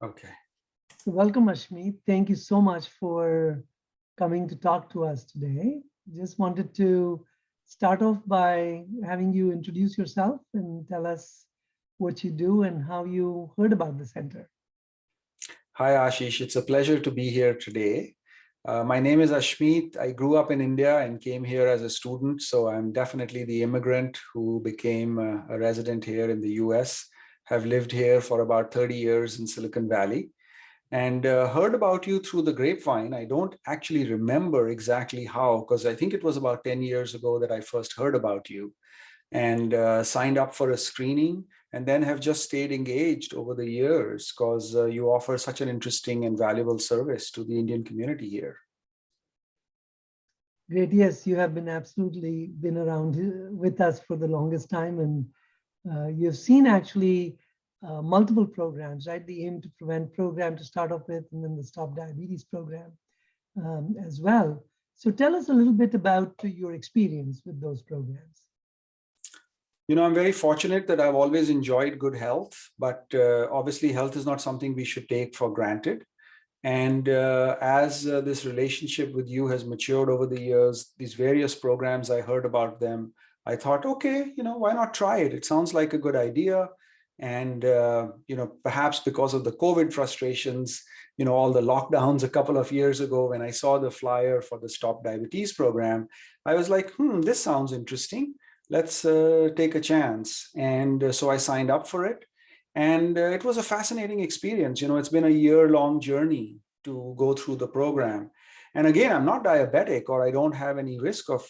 Okay. So welcome, Ashmeet. Thank you so much for coming to talk to us today. Just wanted to start off by having you introduce yourself and tell us what you do and how you heard about the center. Hi, Ashish. It's a pleasure to be here today. My name is Ashmeet. I grew up in India and came here as a student. So I'm definitely the immigrant who became a resident here in the US. Have lived here for about 30 years in Silicon Valley and heard about you through the grapevine. I don't actually remember exactly how, because I think it was about 10 years ago that I first heard about you. And signed up for a screening and then have just stayed engaged over the years because you offer such an interesting and valuable service to the Indian community here. Great. Yes, you have been absolutely been around with us for the longest time, and you've seen actually multiple programs, right? The Aim to Prevent program to start off with, and then the Stop Diabetes program as well. So tell us a little bit about your experience with those programs. I'm very fortunate that I've always enjoyed good health, but obviously health is not something we should take for granted. And as this relationship with you has matured over the years, these various programs, I heard about them. I thought, okay, why not try it? It sounds like a good idea. And, perhaps because of the COVID frustrations, all the lockdowns a couple of years ago, when I saw the flyer for the Stop Diabetes program, I was like, this sounds interesting. Let's take a chance. And so I signed up for it. And it was a fascinating experience. It's been a year-long journey to go through the program. And again, I'm not diabetic or I don't have any risk of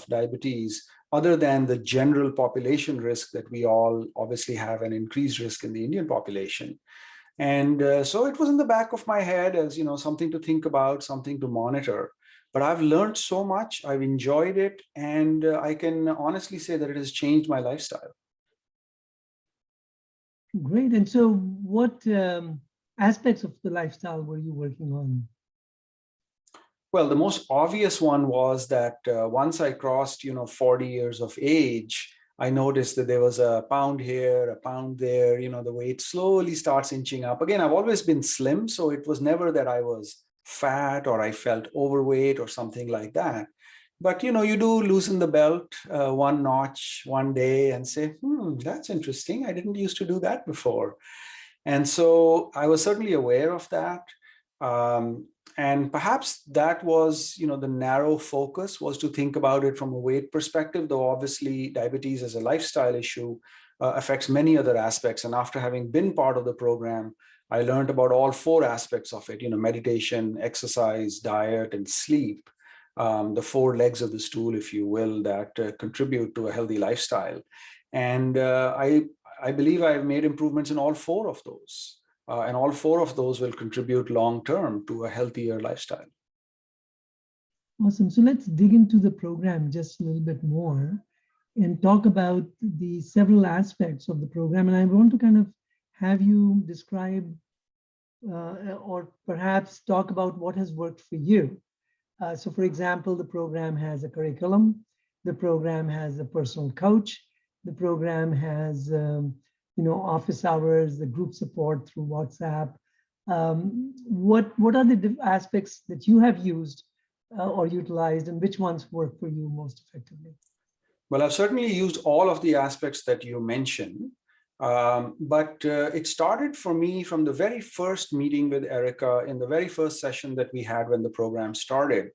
diabetes other than the general population risk that we all obviously have an increased risk in the Indian population. And so it was in the back of my head as, something to think about, something to monitor. But I've learned so much, I've enjoyed it, and I can honestly say that it has changed my lifestyle. Great. And so what aspects of the lifestyle were you working on? Well, the most obvious one was that once I crossed, 40 years of age, I noticed that there was a pound here, a pound there, the weight slowly starts inching up. Again, I've always been slim, so it was never that I was fat or I felt overweight or something like that. But, you do loosen the belt one notch one day and say, that's interesting. I didn't used to do that before. And so I was certainly aware of that. Um, and perhaps that was, the narrow focus was to think about it from a weight perspective, though obviously diabetes as a lifestyle issue affects many other aspects. And after having been part of the program, I learned about all four aspects of it, meditation, exercise, diet, and sleep. The four legs of the stool, if you will, that contribute to a healthy lifestyle. And I believe I've made improvements in all four of those. And all four of those will contribute long term to a healthier lifestyle. Awesome. So let's dig into the program just a little bit more and talk about the several aspects of the program. And I want to kind of have you describe or perhaps talk about what has worked for you. So for example, the program has a curriculum, the program has a personal coach, the program has office hours, the group support through WhatsApp. What are the aspects that you have used or utilized, and which ones work for you most effectively? Well, I've certainly used all of the aspects that you mentioned. But it started for me from the very first meeting with Erica in the very first session that we had when the program started,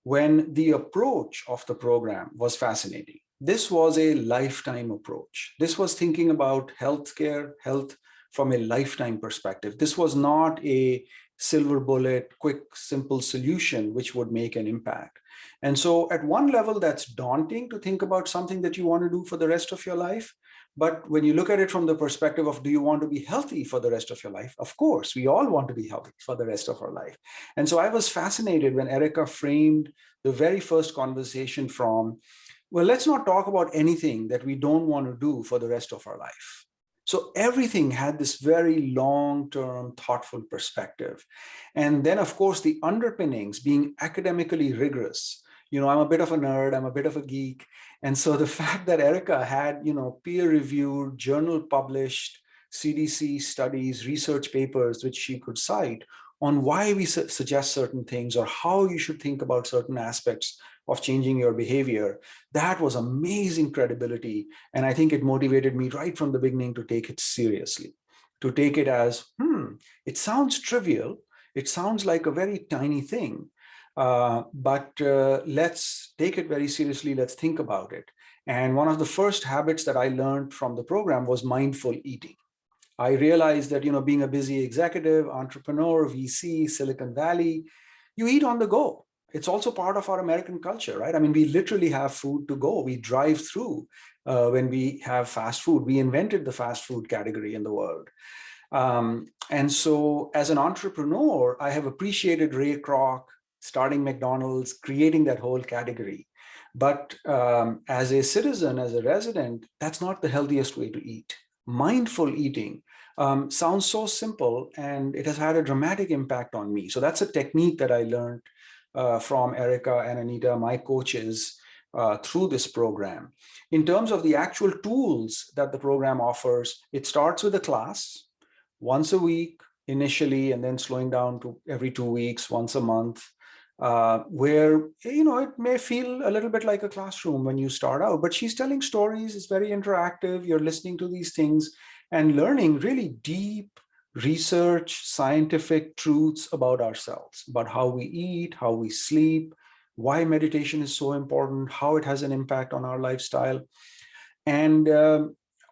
when the approach of the program was fascinating. This was a lifetime approach. This was thinking about healthcare, health from a lifetime perspective. This was not a silver bullet, quick, simple solution which would make an impact. And so at one level, that's daunting to think about something that you want to do for the rest of your life. But when you look at it from the perspective of, do you want to be healthy for the rest of your life? Of course, we all want to be healthy for the rest of our life. And so I was fascinated when Erica framed the very first conversation from, well, let's not talk about anything that we don't want to do for the rest of our life. So everything had this very long-term, thoughtful perspective. And then, of course, the underpinnings being academically rigorous. I'm a bit of a nerd, I'm a bit of a geek. And so the fact that Erica had, peer-reviewed, journal-published CDC studies, research papers, which she could cite on why we suggest certain things or how you should think about certain aspects of changing your behavior. That was amazing credibility. And I think it motivated me right from the beginning to take it seriously, to take it as, it sounds trivial. It sounds like a very tiny thing, but let's take it very seriously. Let's think about it. And one of the first habits that I learned from the program was mindful eating. I realized that, being a busy executive, entrepreneur, VC, Silicon Valley, you eat on the go. It's also part of our American culture, right? I mean, we literally have food to go. We drive through when we have fast food. We invented the fast food category in the world. And so as an entrepreneur, I have appreciated Ray Kroc, starting McDonald's, creating that whole category. But as a citizen, as a resident, that's not the healthiest way to eat. Mindful eating sounds so simple, and it has had a dramatic impact on me. So that's a technique that I learned from Erica and Anita, my coaches, through this program. In terms of the actual tools that the program offers, it starts with a class once a week initially, and then slowing down to every 2 weeks, once a month, where, it may feel a little bit like a classroom when you start out, but she's telling stories. It's very interactive. You're listening to these things and learning really deep research, scientific truths about ourselves, about how we eat, how we sleep, why meditation is so important, how it has an impact on our lifestyle. And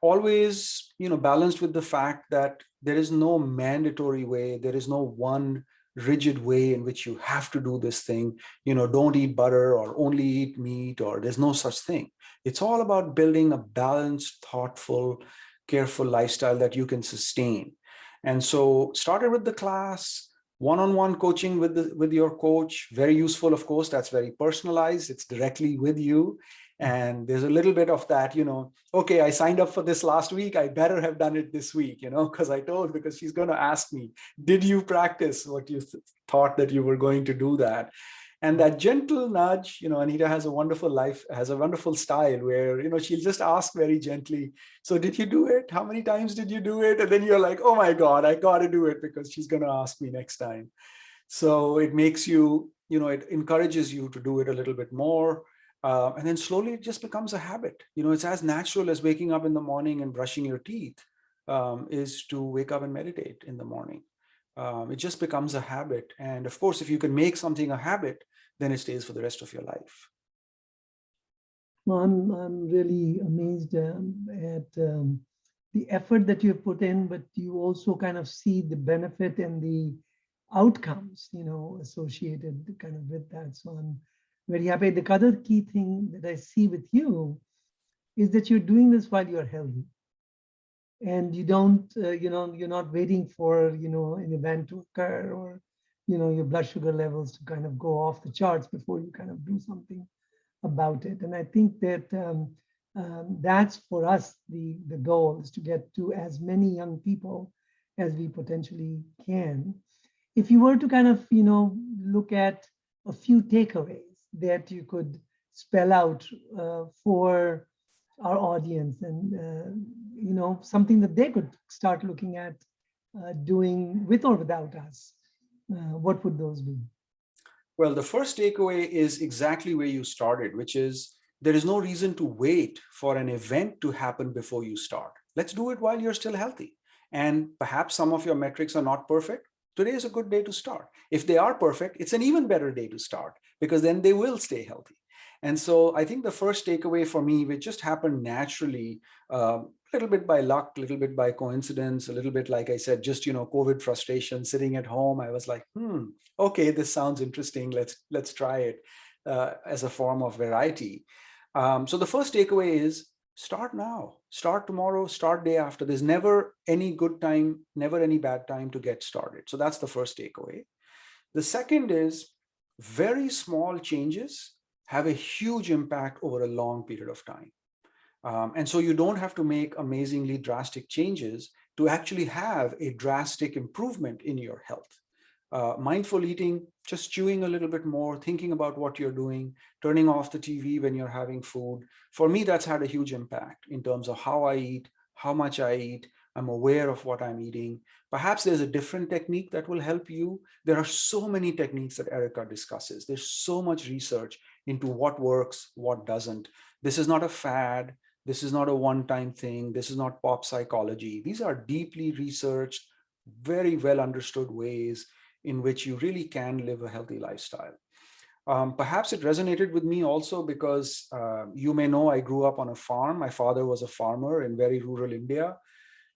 always, balanced with the fact that there is no mandatory way, there is no one rigid way in which you have to do this thing, don't eat butter or only eat meat, or there's no such thing. It's all about building a balanced, thoughtful, careful lifestyle that you can sustain. And so started with the class, one-on-one coaching with your coach, very useful, of course. That's very personalized. It's directly with you. And there's a little bit of that, okay, I signed up for this last week, I better have done it this week, because she's going to ask me, did you practice what you thought that you were going to do that? And that gentle nudge, Anita has a wonderful style where, she'll just ask very gently, so did you do it? How many times did you do it? And then you're like, oh my God, I got to do it because she's going to ask me next time. So it makes you, it encourages you to do it a little bit more. And then slowly it just becomes a habit. It's as natural as waking up in the morning and brushing your teeth is to wake up and meditate in the morning. It just becomes a habit. And of course, if you can make something a habit, then it stays for the rest of your life. Well, I'm really amazed at the effort that you have put in, but you also kind of see the benefit and the outcomes, associated kind of with that. So I'm very happy. The other key thing that I see with you is that you're doing this while you're healthy. And you don't, you're not waiting for, an event to occur, or, your blood sugar levels to kind of go off the charts before you kind of do something about it. And I think that that's for us, the goal is to get to as many young people as we potentially can. If you were to kind of, look at a few takeaways that you could spell out for our audience, and something that they could start looking at doing with or without us, what would those be? Well, the first takeaway is exactly where you started, which is there is no reason to wait for an event to happen before you start. Let's do it while you're still healthy. And perhaps some of your metrics are not perfect. Today is a good day to start. If they are perfect, it's an even better day to start, because then they will stay healthy. And so I think the first takeaway for me, which just happened naturally, a little bit by luck, a little bit by coincidence, a little bit, like I said, just, COVID frustration, sitting at home, I was like, okay, this sounds interesting. Let's try it as a form of variety. So the first takeaway is start now, start tomorrow, start day after. There's never any good time, never any bad time to get started. So that's the first takeaway. The second is very small changes have a huge impact over a long period of time. And so you don't have to make amazingly drastic changes to actually have a drastic improvement in your health. Mindful eating, just chewing a little bit more, thinking about what you're doing, turning off the TV when you're having food. For me, that's had a huge impact in terms of how I eat, how much I eat, I'm aware of what I'm eating. Perhaps there's a different technique that will help you. There are so many techniques that Erica discusses. There's so much research into what works, what doesn't. This is not a fad. This is not a one-time thing. This is not pop psychology. These are deeply researched, very well understood ways in which you really can live a healthy lifestyle. Perhaps it resonated with me also because you may know I grew up on a farm. My father was a farmer in very rural India.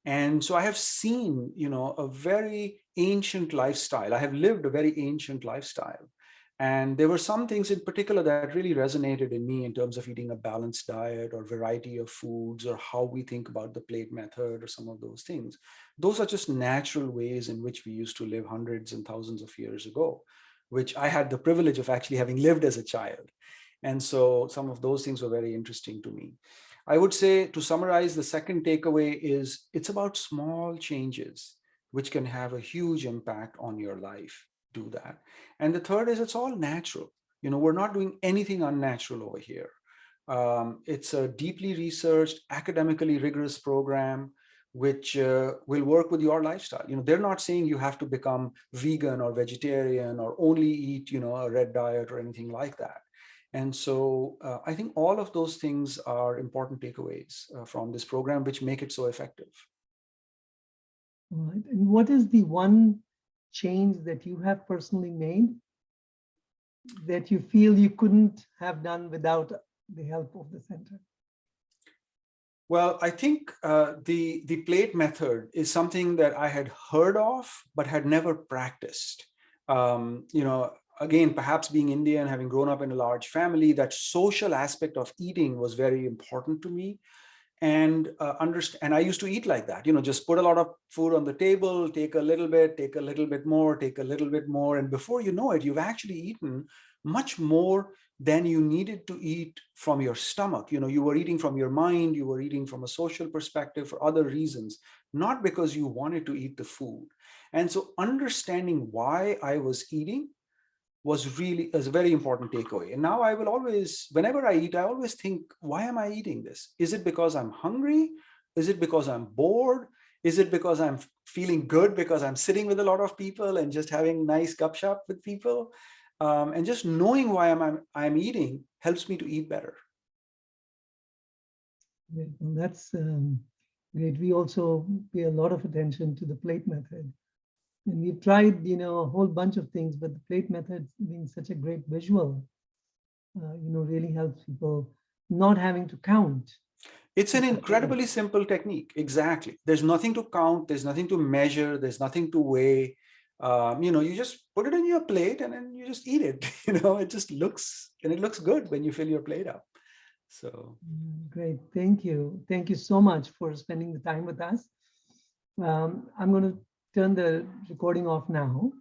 And so I have seen, a very ancient lifestyle. I have lived a very ancient lifestyle. And there were some things in particular that really resonated in me in terms of eating a balanced diet or variety of foods or how we think about the plate method or some of those things. Those are just natural ways in which we used to live hundreds and thousands of years ago, which I had the privilege of actually having lived as a child. And so some of those things were very interesting to me. I would say, to summarize, the second takeaway is it's about small changes which can have a huge impact on your life. Do that. And the third is it's all natural. We're not doing anything unnatural over here. It's a deeply researched, academically rigorous program which will work with your lifestyle. They're not saying you have to become vegan or vegetarian or only eat, a red diet or anything like that. And so I think all of those things are important takeaways from this program, which make it so effective. All right. And what is the one change that you have personally made that you feel you couldn't have done without the help of the center? Well, I think the plate method is something that I had heard of, but had never practiced. Again, perhaps being Indian, having grown up in a large family, that social aspect of eating was very important to me. And and I used to eat like that, just put a lot of food on the table, take a little bit, take a little bit more, take a little bit more. And before you know it, you've actually eaten much more than you needed to eat from your stomach. You were eating from your mind, you were eating from a social perspective for other reasons, not because you wanted to eat the food. And so understanding why I was eating was a very important takeaway. And now I will always, whenever I eat, I always think, why am I eating this? Is it because I'm hungry? Is it because I'm bored? Is it because I'm feeling good because I'm sitting with a lot of people and just having nice gupshup with people? And just knowing why I'm eating helps me to eat better. Great. Well, that's great. We also pay a lot of attention to the plate method. And we've tried, a whole bunch of things, but the plate method being such a great visual, really helps people not having to count. It's an incredibly simple technique. Exactly. There's nothing to count. There's nothing to measure. There's nothing to weigh. You just put it in your plate and then you just eat it. It just looks, and it looks good when you fill your plate up. So great. Thank you. Thank you so much for spending the time with us. I'm going to turn the recording off now.